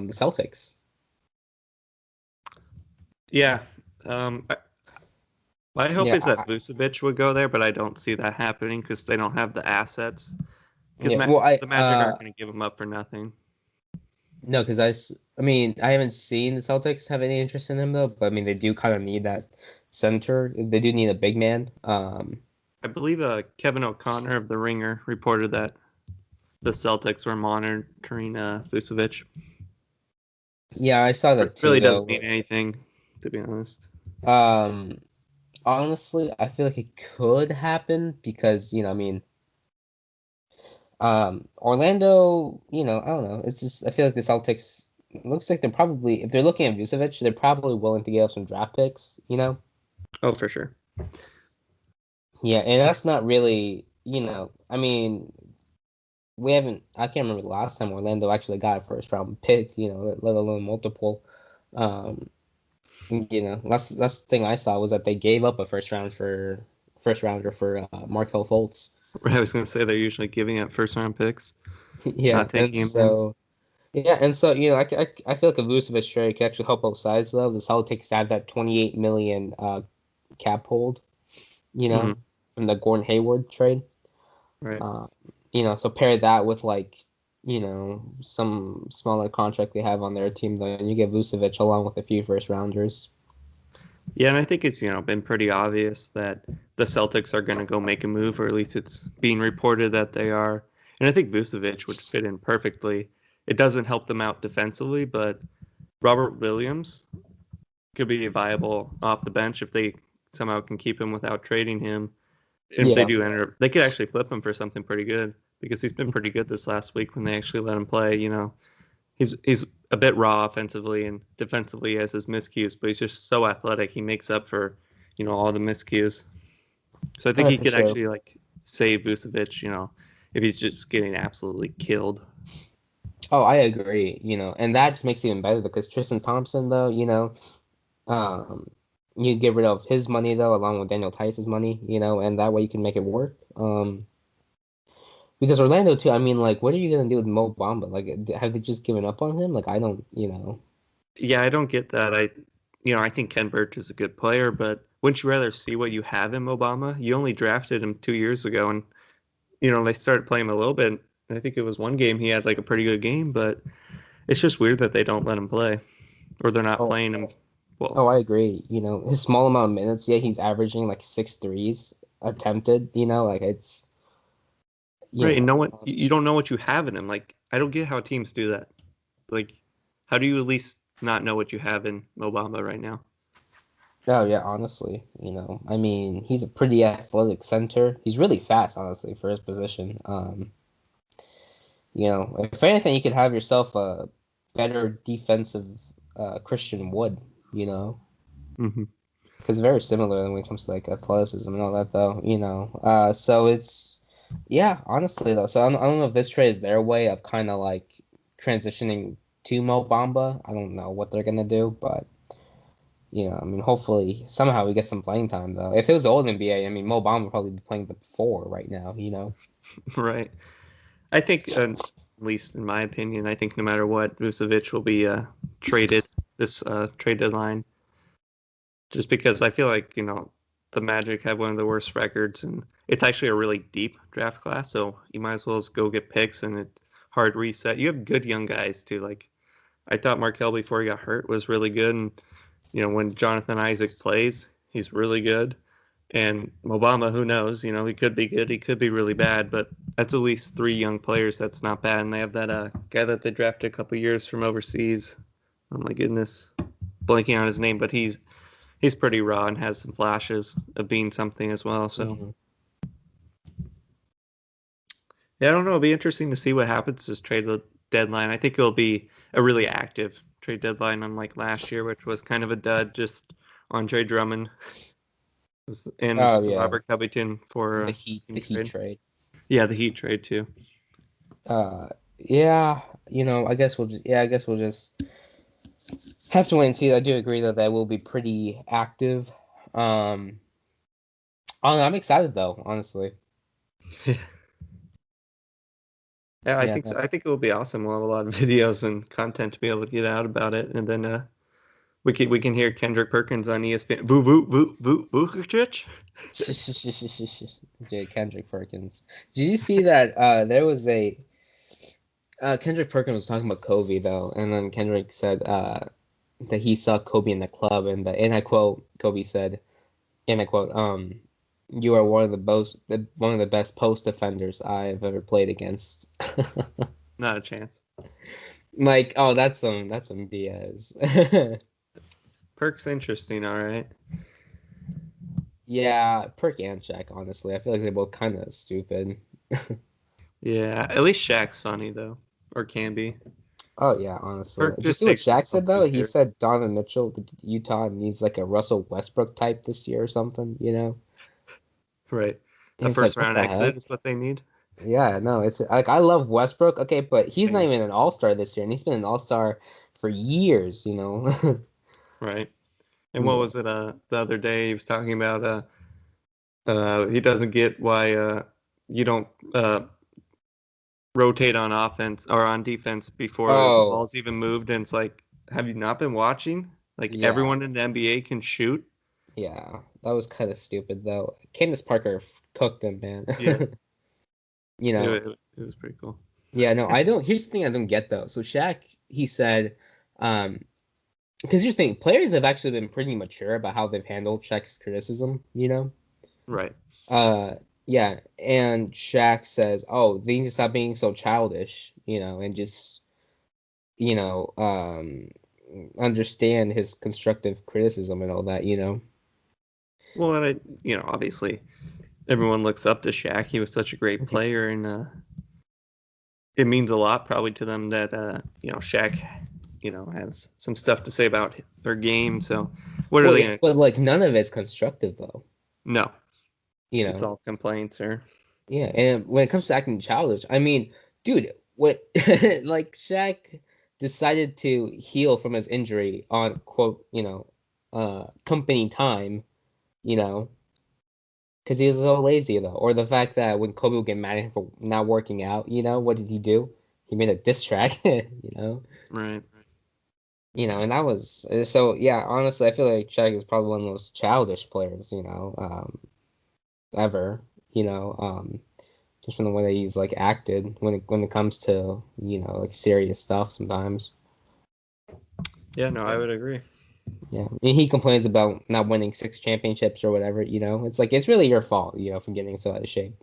the Celtics. Yeah. My hope Yeah, is that Vucevic would go there, but I don't see that happening because they don't have the assets. Because yeah. Well, the Magic aren't going to give him up for nothing. no, because I mean, I haven't seen the Celtics have any interest in him though. But I mean, they do kind of need that center. They do need a big man. I believe Kevin O'Connor of The Ringer reported that the Celtics were monitoring Vucevic. Yeah, I saw It that too really doesn't though. mean anything, to be honest. Um, Honestly, I feel like it could happen because I mean, Orlando, I don't know. It's just I feel like the Celtics looks like they're probably if they're looking at Vucevic, they're probably willing to give up some draft picks. Oh, for sure. Yeah, and that's not really. I mean, we haven't. I can't remember the last time Orlando actually got a first round pick. Let alone multiple. Um, last thing I saw was that they gave up a first rounder for Markel Fultz. I was going to say they're usually giving up first round picks, Yeah, not taking him in. and so I feel like a Vucevic trade could actually help both sides though. The Celtics have that 28 million cap hold, Mm-hmm. from the Gordon Hayward trade. Right. Uh, so pair that with some smaller contract they have on their team though, and you get Vucevic along with a few first rounders. Yeah, and I think it's been pretty obvious that the Celtics are going to go make a move, or at least it's being reported that they are. And I think Vucevic would fit in perfectly. It doesn't help them out defensively, but Robert Williams could be viable off the bench if they somehow can keep him without trading him. And if they Yeah, do enter, they could actually flip him for something pretty good because he's been pretty good this last week when they actually let him play. He's a bit raw offensively and defensively as his miscues, but he's just so athletic. He makes up for all the miscues. So I think oh, he for could sure. actually save Vucevic. If he's just getting absolutely killed. Oh, I agree. And that just makes it even better because Tristan Thompson, though, um, you get rid of his money though, along with Daniel Tice's money, and that way you can make it work. Because Orlando too. I mean, like, what are you gonna do with Mo Bamba? Like, have they just given up on him? Like, I don't. Yeah, I don't get that. I think Ken Burch is a good player, but wouldn't you rather see what you have in Obama? You only drafted him 2 years ago, and they started playing him a little bit. And I think it was one game he had like a pretty good game, but it's just weird that they don't let him play or they're not Oh, playing him well. oh, I agree. His small amount of minutes, yeah, he's averaging like 6 threes attempted. Like it's, you Right, and know. no one you don't know what you have in him. Like I don't get how teams do that. Like how do you at least not know what you have in Obama right now? Oh yeah, honestly, I mean, he's a pretty athletic center. He's really fast, honestly, for his position. If anything, you could have yourself a better defensive Christian Wood, you know, Hmm. because very similar when it comes to like athleticism and all that, though, So it's, yeah, honestly though. So I don't know if this trade is their way of kind of like transitioning to Mo Bamba. I don't know what they're gonna do, but. I mean, hopefully somehow we get some playing time though. If it was the old NBA, I mean, Mo Bamba would probably be playing the four right now. Right. I think, at least in my opinion, I think no matter what, Vucevic will be traded this trade deadline. Just because I feel like the Magic have one of the worst records, and it's actually a really deep draft class. So you might as well just go get picks, and it hard reset. You have good young guys too. Like I thought Markel before he got hurt was really good, and when Jonathan Isaac plays, he's really good. And Obama, who knows? He could be good, he could be really bad, but that's at least three young players. That's not bad. And they have that guy that they drafted a couple years from overseas. Oh my goodness, blanking on his name, but he's pretty raw and has some flashes of being something as well. So Hmm. yeah, I don't know. It'll be interesting to see what happens this trade deadline. I think it'll be a really active trade deadline, unlike last year, which was kind of a dud. Just Andre Drummond and Oh yeah, Robert Covington for the team Heat trade. trade. Yeah, the Heat trade too. Yeah, I guess we'll just have to wait and see. I do agree that will be pretty active. Um, I don't know, I'm excited though, honestly. Yeah, I Yeah, think so. no. I think it will be awesome. We'll have a lot of videos and content to be able to get out about it, and then we can hear Kendrick Perkins on ESPN. Voo voo voo voo Vucevic. J. Kendrick Perkins. Did you see that there was a Kendrick Perkins was talking about Kobe though, and then Kendrick said that he saw Kobe in the club, and I quote, Kobe said, and I quote, "You are one of the best post defenders I've ever played against." Not a chance. Like, oh, that's some BS. Perk's interesting. All right. Yeah, Perk and Shaq, honestly, I feel like they're both kind of stupid. Yeah, at least Shaq's funny though, or can be. Oh yeah, honestly. Perk Did you just see what takes Shaq himself said too though? He serious. said Donovan Mitchell, Utah needs like a Russell Westbrook type this year or something, you know? Right. A And it's like, first what round the exit heck? is what they need. Yeah, no, it's like I love Westbrook, okay, but he's not Same. even an all-star this year, and he's been an all-star for years, you know? Right. And what Yeah. was it? The other day he was talking about he doesn't get why you don't rotate on offense or on defense before the Oh, ball's even moved. And it's like, have you not been watching? Like yeah. everyone in the NBA can shoot. Yeah. That was kind of stupid though. Candace Parker cooked him, man. Yeah, You it, know. it was pretty cool. Yeah, no, I don't. Here's the thing I don't get though. So Shaq, he said, um, because here's the thing, players have actually been pretty mature about how they've handled Shaq's criticism, you know? Right. Uh, yeah, and Shaq says, "Oh, they need to stop being so childish, you know, and just, you know, understand his constructive criticism and all that, you know." Well, and obviously everyone looks up to Shaq. He was such a great Mhm. player, and it means a lot probably to them that Shaq, has some stuff to say about their game. So what are Well, they yeah, gonna? but like none of it's constructive though, No, you it's know. all complaints or Yeah, and when it comes to acting childish, I mean, dude, what like Shaq decided to heal from his injury on quote, you know, company time, you know, because he was so lazy though, or the fact that when Kobe would get mad at him for not working out, you know, what did he do? He made a diss track, know, right. and that was so. Yeah, honestly, I feel like Shaq is probably one of the most childish players, ever, you know, just from the way that he's like acted when it comes to like serious stuff sometimes. Yeah, no, I would agree. Yeah, and he complains about not winning 6 championships or whatever. It's like it's really your fault, from getting so out of shape.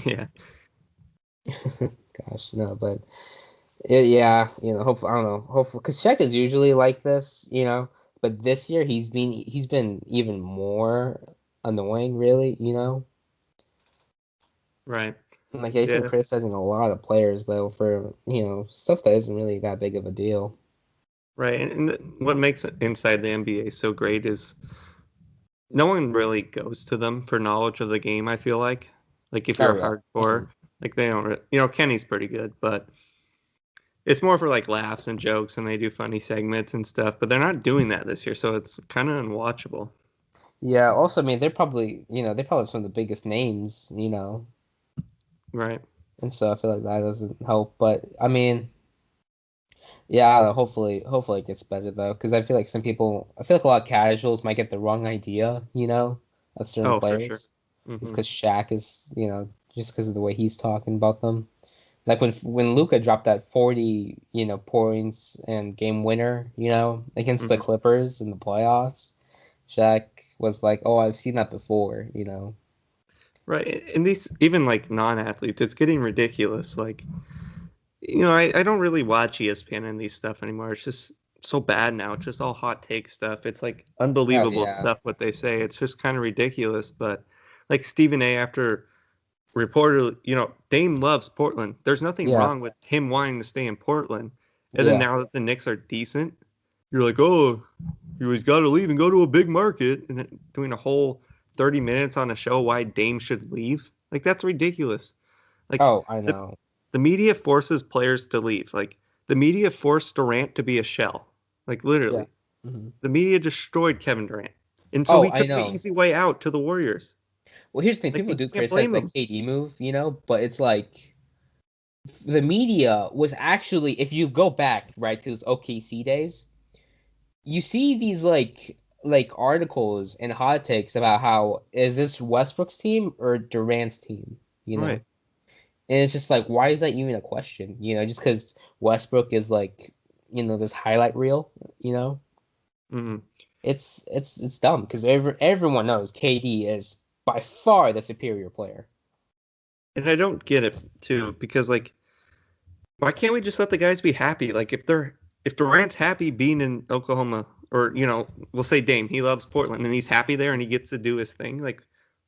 Yeah, Gosh, no, but yeah, hopefully I don't know, hopefully because Shaq is usually like this, but this year he's been even more annoying, really, right. Like yeah, he's been Yeah, criticizing a lot of players though for stuff that isn't really that big of a deal. right. And what makes it inside the NBA so great is no one really goes to them for knowledge of the game. I feel like if you're Oh a yeah. hardcore, like they don't. Kenny's pretty good, but it's more for like laughs and jokes, and they do funny segments and stuff. But they're not doing that this year, so it's kind of unwatchable. Yeah, also, I mean, they're probably some of the biggest names, Right. and so I feel like that doesn't help. But I mean, yeah, hopefully it gets better though, because I feel like a lot of casuals might get the wrong idea, of certain Oh, for sure. players, just Hmm. because Shaq is, just because of the way he's talking about them. Like when Luca dropped that 40, points and game winner, against the Hmm. Clippers in the playoffs, Shaq was like, "Oh, I've seen that before." Right. And these even like non-athletes, it's getting ridiculous. Like, I don't really watch ESPN and these stuff anymore. It's just so bad now. It's just all hot take stuff. It's like Oh unbelievable yeah. stuff what they say. It's just kind of ridiculous. But like Stephen A. after reporter, Dame loves Portland. There's nothing Yeah. wrong with him wanting to stay in Portland. And then Yeah. now that the Knicks are decent, you're like, oh, he's got to leave and go to a big market, and then doing a whole 30 minutes on a show why Dame should leave. Like that's ridiculous. Like Oh, I the know. the media forces players to leave. Like the media forced Durant to be a shell. Like Yeah. literally, Hmm. the media destroyed Kevin Durant, and so Oh, he I took the know. easy way out to the Warriors. Well, here's the thing. Like People you do can't criticize blame that him. KD move, but it's like the media was actually, if you go back right to those OKC days, you see these like articles and hot takes about how is this Westbrook's team or Durant's team, you know? Right. And it's just like, why is that even a question? Just because Westbrook is like, this highlight reel, you know? Hmm. It's dumb because everyone knows KD is by far the superior player. And I don't get it too, because like, why can't we just let the guys be happy? Like if Durant's happy being in Oklahoma, or we'll say Dame, he loves Portland and he's happy there and he gets to do his thing. Like,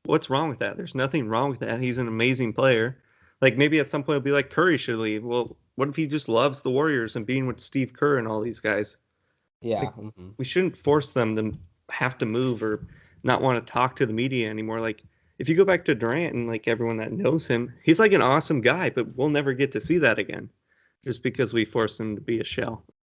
what's wrong with that? There's nothing wrong with that. He's an amazing player. Like maybe at some point it'll be like Curry should leave. Well, what if he just loves the Warriors and being with Steve Kerr and all these guys? Yeah. Like Hmm. we shouldn't force them to have to move or not want to talk to the media anymore. Like if you go back to Durant and like everyone that knows him, he's like an awesome guy, but we'll never get to see that again just because we forced him to be a shell.